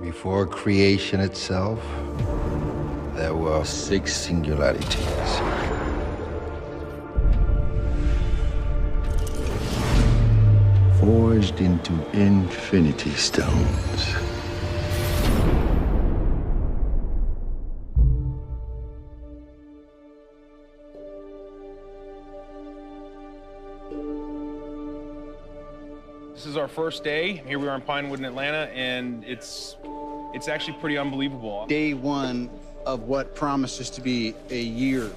Before creation itself, there were 6 singularities. Forged into infinity stones. This is our first day. Here we are in Pinewood in Atlanta, and it's actually pretty unbelievable. Day one of what promises to be a year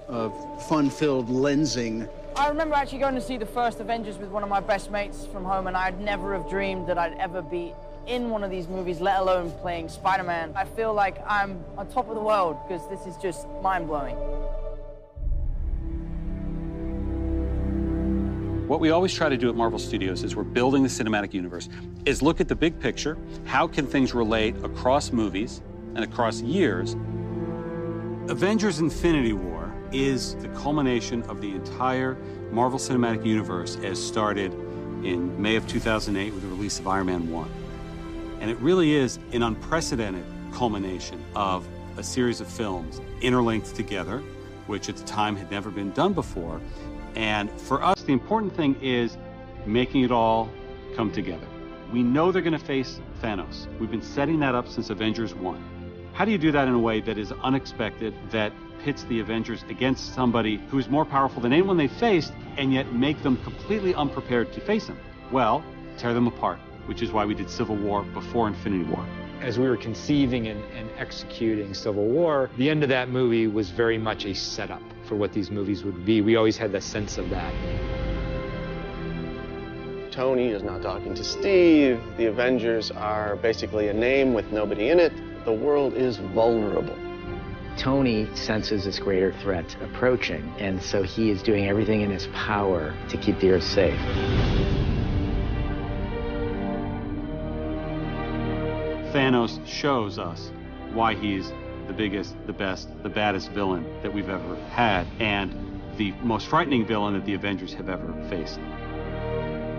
of fun-filled lensing. I remember actually going to see the first Avengers with one of my best mates from home, and I'd never have dreamed that I'd ever be in one of these movies, let alone playing Spider-Man. I feel like I'm on top of the world, because this is just mind-blowing. What we always try to do at Marvel Studios is we're building the cinematic universe, is look at the big picture. How can things relate across movies and across years? Avengers Infinity War is the culmination of the entire Marvel Cinematic Universe as started in May of 2008 with the release of Iron Man 1. And it really is an unprecedented culmination of a series of films interlinked together, which at the time had never been done before. And for us, the important thing is making it all come together. We know they're going to face Thanos. We've been setting that up since Avengers 1. How do you do that in a way that is unexpected, that pits the Avengers against somebody who's more powerful than anyone they faced, and yet make them completely unprepared to face him? Well, tear them apart, which is why we did Civil War before Infinity War. As we were conceiving and executing Civil War, the end of that movie was very much a setup for what these movies would be. We always had the sense of that. Tony is not talking to Steve. The Avengers are basically a name with nobody in it. The world is vulnerable. Tony senses this greater threat approaching, and so he is doing everything in his power to keep the Earth safe. Thanos shows us why he's the biggest, the best, the baddest villain that we've ever had, and the most frightening villain that the Avengers have ever faced.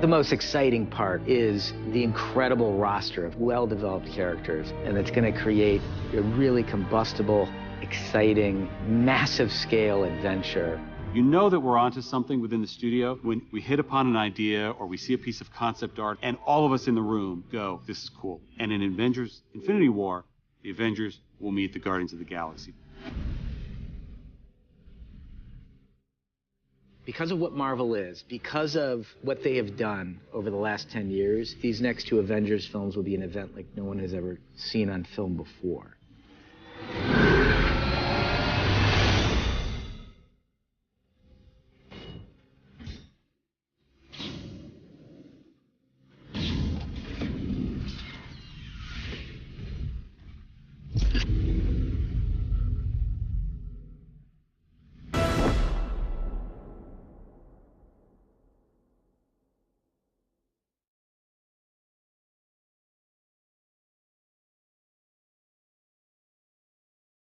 The most exciting part is the incredible roster of well-developed characters, and it's going to create a really combustible, exciting, massive-scale adventure. You know that we're onto something within the studio when we hit upon an idea or we see a piece of concept art and all of us in the room go, this is cool. And in Avengers Infinity War, the Avengers will meet the Guardians of the Galaxy. Because of what Marvel is, because of what they have done over the last 10 years, these next 2 Avengers films will be an event like no one has ever seen on film before.